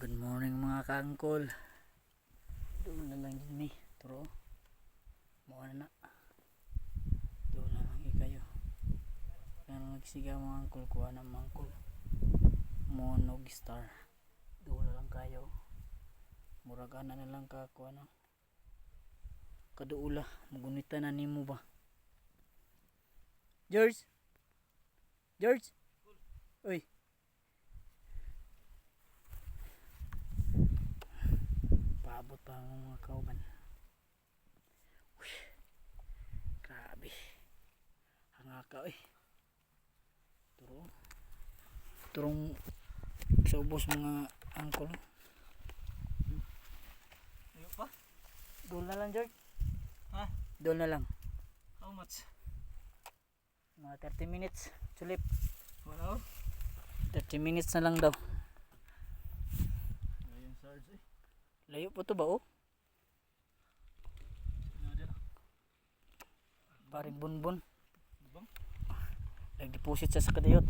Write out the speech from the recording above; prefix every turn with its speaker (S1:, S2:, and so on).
S1: Good morning mga kaangkol. Doon na lang din mi. Turo. Mukha na. Doon na lang ikayo. Kaya nagsigaw mga angkol. Kuha na mga angkol. Monog star. Doon na lang kayo. Muragana na lang ka. Kuha na. Kaduula. Magunita na ni mo ba? George? George? Uy. Paabot pa ang mga kauban. Uy. Grabe. Hangaka eh. Turong sa ubos mga angkol.
S2: Ayo pa?
S1: Doon na lang George.
S2: Ha?
S1: Doon na lang.
S2: How much?
S1: Mga 30 minutes. Sulip.
S2: 1 hour?
S1: 30 minutes na lang daw.
S2: Ayun sarge eh.
S1: Layo po to ba oh?
S2: Nada.
S1: Paring bunbun.
S2: Bang?
S1: Nag-deposit siya sa kadayot.